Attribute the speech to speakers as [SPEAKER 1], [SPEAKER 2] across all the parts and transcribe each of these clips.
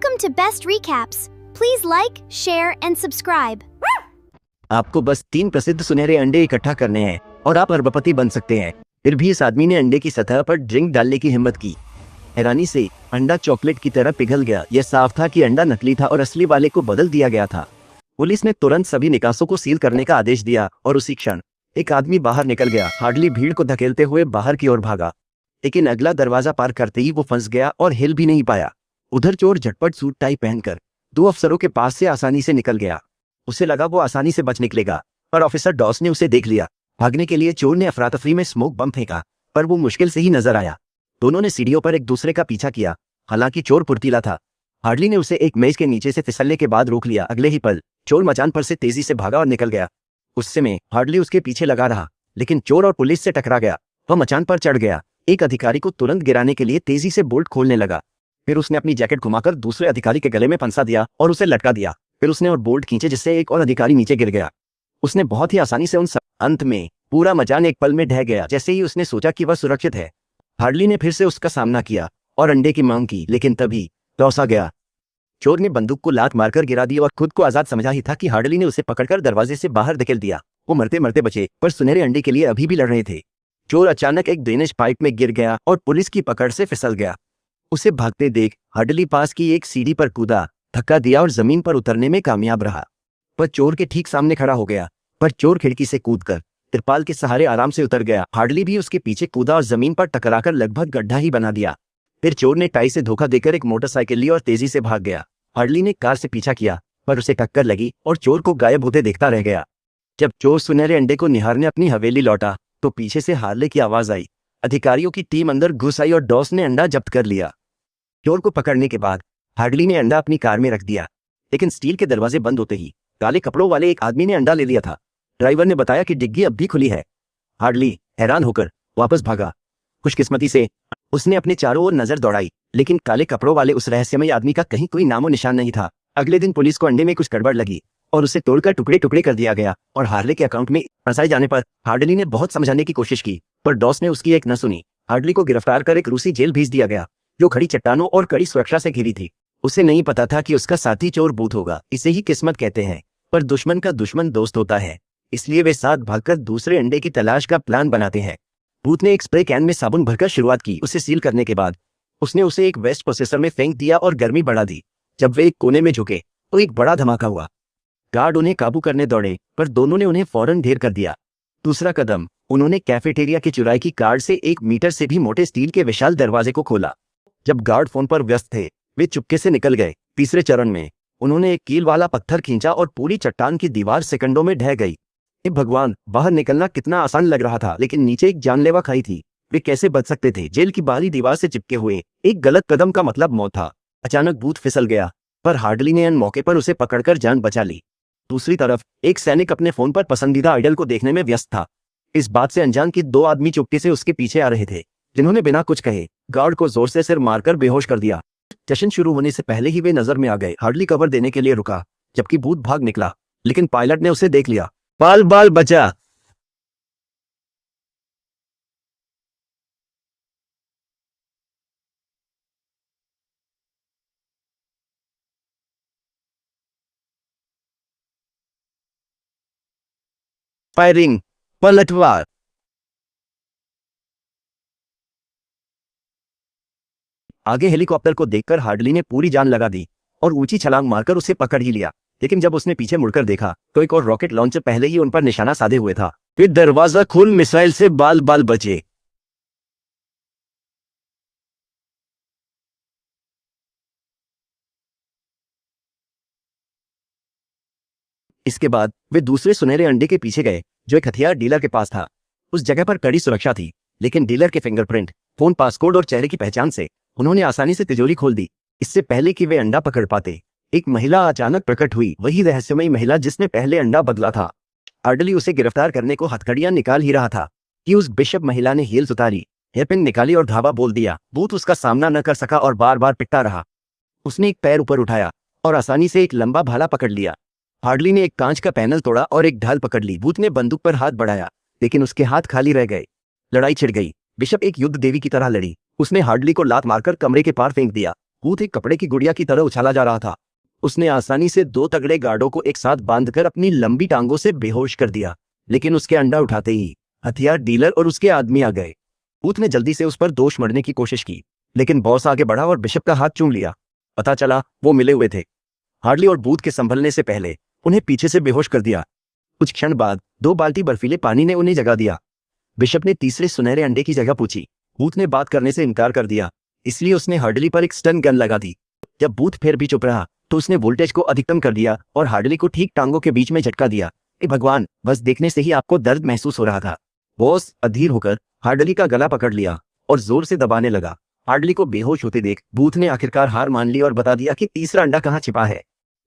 [SPEAKER 1] Welcome to Best Recaps. Please like, share and subscribe.
[SPEAKER 2] आपको बस 3 प्रसिद्ध सुनहरे अंडे इकट्ठा करने हैं और आप अरबपति बन सकते हैं। फिर भी इस आदमी ने अंडे की सतह पर ड्रिंक डालने की हिम्मत की। हैरानी से अंडा चॉकलेट की तरह पिघल गया। यह साफ था कि अंडा नकली था और असली वाले को बदल दिया गया था। पुलिस ने तुरंत सभी निकासों को सील करने का आदेश दिया और उसी क्षण एक आदमी बाहर निकल गया। हार्डली भीड़ को धकेलते हुए बाहर की ओर भागा, लेकिन अगला दरवाजा पार करते ही वो फंस गया और हिल भी नहीं पाया। उधर चोर झटपट सूट टाई पहनकर 2 अफसरों के पास से आसानी से निकल गया। उसे लगा वो आसानी से बच निकलेगा, पर ऑफिसर डॉस ने उसे देख लिया। भागने के लिए चोर ने अफरा-तफरी में स्मोक बम फेंका, पर वो मुश्किल से ही नजर आया। दोनों ने सीढ़ियों पर एक दूसरे का पीछा किया। हालांकि चोर फुर्तीला था। हार्डली ने उसे एक मेज के नीचे से फिसलने के बाद रोक लिया। अगले ही पल चोर मचान पर से तेजी से भागा और निकल गया। गुस्से में हार्डली उसके पीछे लगा रहा, लेकिन चोर और पुलिस से टकरा गया। वह मचान पर चढ़ गया, एक अधिकारी को तुरंत गिराने के लिए तेजी से बोल्ट खोलने लगा। फिर उसने अपनी जैकेट घुमाकर दूसरे अधिकारी के गले में फंसा दिया और उसे लटका दिया। फिर उसने और बोल्ट खींचे, जिससे एक और अधिकारी नीचे गिर गया। उसने बहुत ही आसानी से अंत में पूरा मचान एक पल में ढह गया। जैसे ही उसने सोचा कि वह सुरक्षित है, हार्डली ने फिर से उसका सामना किया और अंडे की मांग की, लेकिन तभी टॉस आ गया। चोर ने बंदूक को लात मारकर गिरा दी और खुद को आजाद समझा ही था कि हार्डली ने उसे पकड़कर दरवाजे से बाहर धकेल दिया। वो मरते मरते बचे, पर सुनहरे अंडे के लिए अभी भी लड़ रहे थे। चोर अचानक एक ड्रेनेज पाइप में गिर गया और पुलिस की पकड़ से फिसल गया। उसे भागते देख हार्डली पास की एक सीढ़ी पर कूदा, धक्का दिया और जमीन पर उतरने में कामयाब रहा। पर चोर के ठीक सामने खड़ा हो गया, पर चोर खिड़की से कूदकर तिरपाल के सहारे आराम से उतर गया। हार्डली भी उसके पीछे कूदा और जमीन पर टकराकर लगभग गड्ढा ही बना दिया। फिर चोर ने टाई से धोखा देकर एक मोटरसाइकिल ली और तेजी से भाग गया। हार्डली ने कार से पीछा किया, पर उसे टक्कर लगी और चोर को गायब होते देखता रह गया। जब चोर सुनहरे अंडे को निहारने अपनी हवेली लौटा, तो पीछे से हार्ले की आवाज आई। अधिकारियों की टीम अंदर घुस आई और डॉस ने अंडा जब्त कर लिया। चोर को पकड़ने के बाद हार्डली ने अंडा अपनी कार में रख दिया, लेकिन स्टील के दरवाजे बंद होते ही काले कपड़ों वाले एक आदमी ने अंडा ले लिया था। ड्राइवर ने बताया कि डिग्गी अब भी खुली है। हार्डली हैरान होकर वापस भागा। खुशकिस्मती से उसने अपने चारों ओर नजर दौड़ाई, लेकिन काले कपड़ों वाले उस रहस्यमय आदमी का कहीं कोई नामो निशान नहीं था। अगले दिन पुलिस को अंडे में कुछ गड़बड़ लगी और उसे तोड़कर टुकड़े टुकड़े कर दिया गया और हार्ले के अकाउंट में फंसाए जाने पर हार्डली ने बहुत समझाने की कोशिश की, पर डॉस ने उसकी एक न सुनी। हार्डली को गिरफ्तार कर एक रूसी जेल भेज दिया गया, जो खड़ी चट्टानों और कड़ी सुरक्षा से घिरी थी। उसे नहीं पता था कि उसका साथी चोर भूत होगा। इसे ही किस्मत कहते हैं, पर दुश्मन का दुश्मन दोस्त होता है। इसलिए वे साथ भागकर दूसरे अंडे की तलाश का प्लान बनाते हैं। भूत ने एक स्प्रे कैन में साबुन भरकर शुरुआत की। उसे सील करने के बाद उसने उसे एक वेस्ट प्रोसेसर में फेंक दिया और गर्मी बढ़ा दी। जब वे एक कोने में झुके तो एक बड़ा धमाका हुआ। गार्ड उन्हें काबू करने दौड़े, पर दोनों ने उन्हें फौरन ढेर कर दिया। दूसरा कदम, उन्होंने कैफेटेरिया की चुराई की कार्ड से 1 मीटर से भी मोटे स्टील के विशाल दरवाजे को खोला। जब गार्ड फोन पर व्यस्त थे, वे चुपके से निकल गए। तीसरे चरण में उन्होंने एक कील वाला पत्थर खींचा और पूरी चट्टान की दीवार सेकंडों में ढह गई। हे भगवान, बाहर निकलना कितना आसान लग रहा था, लेकिन नीचे एक जानलेवा खाई थी। वे कैसे बच सकते थे? जेल की बाहरी दीवार से चिपके हुए एक गलत कदम का मतलब मौत था। अचानक भूत फिसल गया, पर हार्डली ने अन मौके पर उसे पकड़कर जान बचा ली। दूसरी तरफ एक सैनिक अपने फोन पर पसंदीदा आइडल को देखने में व्यस्त था। इस बात से अनजान कि 2 आदमी चुपके से उसके पीछे आ रहे थे, जिन्होंने बिना कुछ कहे गार्ड को जोर से सिर मारकर बेहोश कर दिया। जश्न शुरू होने से पहले ही वे नजर में आ गए। हार्डली कवर देने के लिए रुका, जबकि भूत भाग निकला, लेकिन पायलट ने उसे देख लिया। बाल बाल बचा। फायरिंग, पलटवार। आगे हेलीकॉप्टर को देखकर हार्डली ने पूरी जान लगा दी और ऊंची छलांग मारकर उसे पकड़ ही लिया। लेकिन जब उसने पीछे मुड़कर देखा तो एक और रॉकेट लॉन्चर पहले ही उन पर निशाना साधे हुए था। फिर दरवाजा खुल, मिसाइल से बाल बाल बचे। इसके बाद वे दूसरे सुनहरे अंडे के पीछे गए, जो एक हथियार डीलर के पास था। उस जगह पर कड़ी सुरक्षा थी, लेकिन डीलर के फिंगरप्रिंट, फोन पासकोड और चेहरे की पहचान से उन्होंने आसानी से तिजोरी खोल दी। इससे पहले कि वे अंडा पकड़ पाते, एक महिला अचानक प्रकट हुई, वही रहस्यमयी महिला जिसने पहले अंडा बदला था। हार्डली उसे गिरफ्तार करने को हथकड़ियां निकाल ही रहा था कि उस बिशप महिला ने हील्स उतारी, हेयरपिन निकाली और धावा बोल दिया। भूत उसका सामना न कर सका और बार बार पिटता रहा। उसने एक पैर ऊपर उठाया और आसानी से एक लंबा भाला पकड़ लिया। हार्डली ने एक कांच का पैनल तोड़ा और एक ढाल पकड़ ली। भूत ने बंदूक पर हाथ बढ़ाया, लेकिन उसके हाथ खाली रह गए। लड़ाई छिड़ गई। बिशप एक युद्ध देवी की तरह लड़ी। उसने हार्डली को लात मारकर कमरे के पार फेंक दिया भूत एक कपड़े की गुड़िया की तरह उछाला जा रहा था। उसने आसानी से 2 तगड़े गार्डों को एक साथ बांधकर अपनी लंबी टांगों से बेहोश कर दिया, लेकिन उसके अंडा उठाते ही हथियार डीलर और उसके आदमी आ गए। भूत ने जल्दी से उस पर दोष मढ़ने की कोशिश की, लेकिन बॉस आगे बढ़ा और बिशप का हाथ चूम लिया। पता चला वो मिले हुए थे। हार्डली और भूत के संभलने से पहले उन्हें पीछे से बेहोश कर दिया। कुछ क्षण बाद 2 बाल्टी बर्फीले पानी ने उन्हें जगा दिया। बिशप ने तीसरे सुनहरे अंडे की जगह पूछी। भूत ने बात करने से इनकार कर दिया, इसलिए उसने हार्डली पर एक स्टन गन लगा दी। जब भूत फिर भी चुप रहा तो उसने वोल्टेज को अधिकतम कर दिया और हार्डली को ठीक टांगों के बीच में झटका दिया। ए भगवान, बस देखने से ही आपको दर्द महसूस हो रहा था। बॉस अधीर होकर हार्डली का गला पकड़ लिया और जोर से दबाने लगा। हार्डली को बेहोश होते देख भूत ने आखिरकार हार मान ली और बता दिया कि तीसरा अंडा कहाँ छिपा है।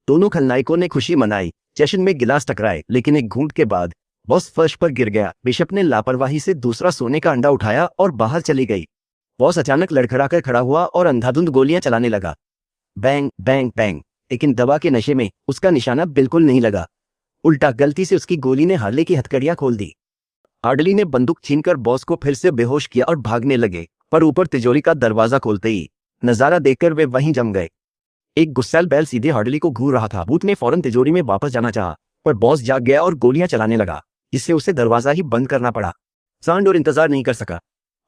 [SPEAKER 2] दोनों खलनायकों ने खुशी मनाई। जश्न में गिलास टकराए, लेकिन एक घूंट के बाद बॉस फर्श पर गिर गया। बिशप ने लापरवाही से दूसरा सोने का अंडा उठाया और बाहर चली गई। बॉस अचानक लड़खड़ाकर खड़ा हुआ और अंधाधुंध गोलियां चलाने लगा। बैंग बैंग बैंग, लेकिन दवा के नशे में उसका निशाना बिल्कुल नहीं लगा। उल्टा गलती से उसकी गोली ने हार्डली की हथकड़ियां खोल दी। हार्डली ने बंदूक छीनकर बॉस को फिर से बेहोश किया और भागने लगे, पर ऊपर तिजोरी का दरवाजा खोलते ही नजारा देखकर वे वहीं जम गए। एक गुस्सैल बैल सीधे हार्डली को घूर रहा था। भूत ने फौरन तिजोरी में वापस जाना चाहा, पर बॉस जाग गया और गोलियां चलाने लगा, जिससे उसे दरवाजा ही बंद करना पड़ा। सांड और इंतजार नहीं कर सका।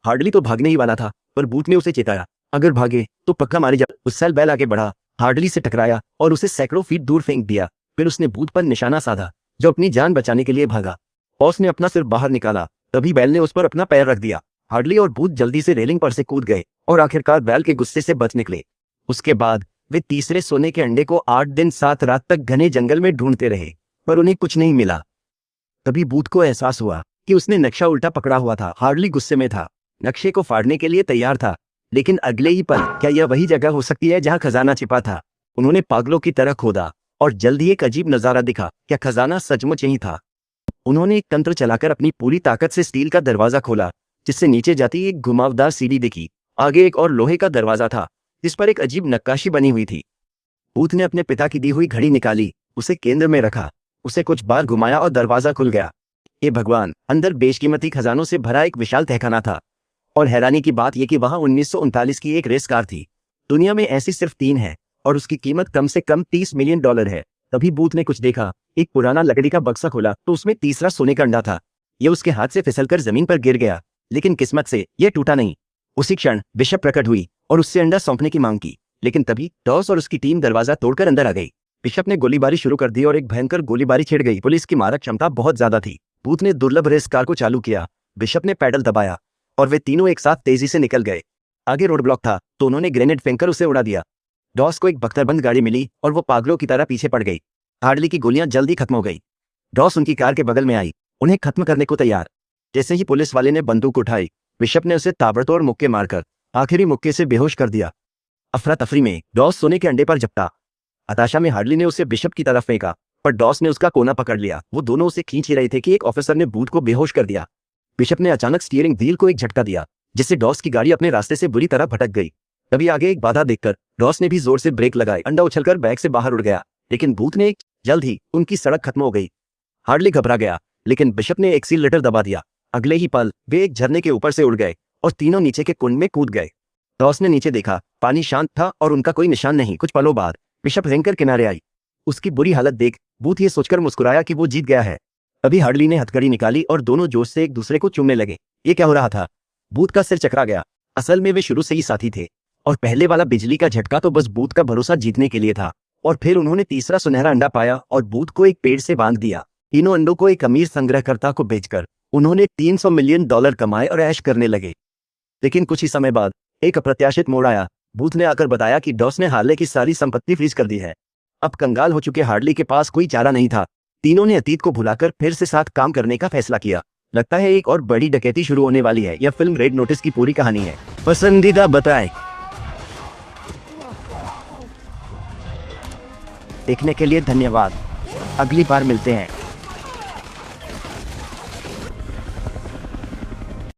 [SPEAKER 2] हार्डली तो भागने ही वाला था, पर भूत ने उसे चेताया, अगर भागे तो पक्का मारे जा। गुस्सैल बैल आगे बढ़ा, हार्डली से टकराया और उसे सैकड़ों फीट दूर फेंक दिया। फिर उसने भूत पर निशाना साधा, जो अपनी जान बचाने के लिए भागा। बॉस ने अपना सिर बाहर निकाला, तभी बैल ने उस पर अपना पैर रख दिया। हार्डली और भूत जल्दी से रेलिंग पर से कूद गए और आखिरकार बैल के गुस्से से बच निकले। उसके बाद वे तीसरे सोने के अंडे को 8 दिन 7 रात तक घने जंगल में ढूंढते रहे, पर उन्हें कुछ नहीं मिला। तभी भूत को एहसास हुआ कि उसने नक्शा उल्टा पकड़ा हुआ था। हार्डली गुस्से में था, नक्शे को फाड़ने के लिए तैयार था, लेकिन अगले ही पल क्या यह वही जगह हो सकती है जहां खजाना छिपा था। उन्होंने पागलों की तरह खोदा और जल्द ही एक अजीब नजारा दिखा। क्या खजाना सचमुच यही था? उन्होंने एक तंत्र चलाकर अपनी पूरी ताकत से स्टील का दरवाजा खोला, जिससे नीचे जाती एक घुमावदार सीढ़ी दिखी। आगे एक और लोहे का दरवाजा था, जिस पर एक अजीब नक्काशी बनी हुई थी। भूत ने अपने पिता की दी हुई घड़ी निकाली, उसे केंद्र में रखा, उसे कुछ बार घुमाया और दरवाजा खुल गया। ये भगवान, अंदर बेशकीमती खजानों से भरा एक विशाल तहखाना था। और हैरानी की बात यह कि वहां 1939 की एक रेस कार थी। दुनिया में ऐसी सिर्फ 3 है और उसकी कीमत कम से कम $30 मिलियन है। तभी भूत ने कुछ देखा। एक पुराना लकड़ी का बक्सा खोला तो उसमें तीसरा सोने का अंडा था। यह उसके हाथ से फिसलकर जमीन पर गिर गया, लेकिन किस्मत से यह टूटा नहीं। उसी क्षण बिशप प्रकट हुई और उससे अंडा सौंपने की मांग की, लेकिन तभी डॉस और उसकी टीम दरवाजा तोड़कर अंदर आ गई। बिशप ने गोलीबारी शुरू कर दी और एक भयंकर गोलीबारी छिड़ गई। पुलिस की मारक क्षमता बहुत ज्यादा थी। भूत ने दुर्लभ रेस कार को चालू किया, बिशप ने पैडल दबाया और वे तीनों एक साथ तेजी से निकल गए। आगे रोड ब्लॉक था तो उन्होंने ग्रेनेड फेंककर उसे उड़ा दिया। डॉस को एक बख्तरबंद गाड़ी मिली और वो पागलों की तरह पीछे पड़ गई। हार्डली की गोलियां जल्दी खत्म हो गई। डॉस उनकी कार के बगल में आई, उन्हें खत्म करने को तैयार। जैसे ही पुलिस वाले ने बंदूक उठाई, बिशप ने उसे ताबड़तोड़ मुक्के मारकर आखिरी मुक्के से बेहोश कर दिया। अफरा तफरी में डॉस सोने के अंडे पर झपटा। हताशा में हार्डली ने उसे बिशप की तरफ फेंका, पर डॉस ने उसका कोना पकड़ लिया। वो दोनों उसे खींच ही रहे थे कि एक ऑफिसर ने भूत को बेहोश कर दिया। बिशप ने अचानक स्टीयरिंग व्हील को एक झटका दिया, जिससे डॉस की गाड़ी अपने रास्ते से बुरी तरह भटक गई। तभी आगे एक बाधा देखकर डॉस ने भी जोर से ब्रेक लगाई। अंडा उछलकर बैग से बाहर उड़ गया, लेकिन भूत ने जल्द ही उनकी सड़क खत्म हो गई। हार्डली घबरा गया, लेकिन बिशप ने एक्सीलरेटर दबा दिया। अगले ही पल वे एक झरने के ऊपर से उड़ गए और तीनों नीचे के कुंड में कूद गए। डॉस ने नीचे देखा, पानी शांत था और उनका कोई निशान नहीं। कुछ पलों बाद बिशप रेंकर किनारे आई। उसकी बुरी हालत देख भूत ये सोचकर मुस्कुराया कि वो जीत गया है। तभी हार्डली ने हथकड़ी निकाली और दोनों जोश से एक दूसरे को चूमने लगे। ये क्या हो रहा था? भूत का सिर चकरा गया। असल में वे शुरू से ही साथी थे और पहले वाला बिजली का झटका तो बस भूत का भरोसा जीतने के लिए था। और फिर उन्होंने तीसरा सुनहरा अंडा पाया और भूत को एक पेड़ से बांध दिया। तीनों अंडों को एक अमीर संग्रहकर्ता को बेचकर उन्होंने $300 मिलियन कमाए और ऐश करने लगे। लेकिन कुछ ही समय बाद एक अप्रत्याशित मोड़ आया। भूत ने आकर बताया कि डॉस ने हार्ले की सारी संपत्ति फ्रीज कर दी है। अब कंगाल हो चुके हार्डली के पास कोई चारा नहीं था। तीनों ने अतीत को भुलाकर फिर से साथ काम करने का फैसला किया। लगता है एक और बड़ी डकैती शुरू होने वाली है। यह फिल्म रेड नोटिस की पूरी कहानी है। पसंदीदा बताएं। देखने के लिए धन्यवाद। अगली बार मिलते हैं।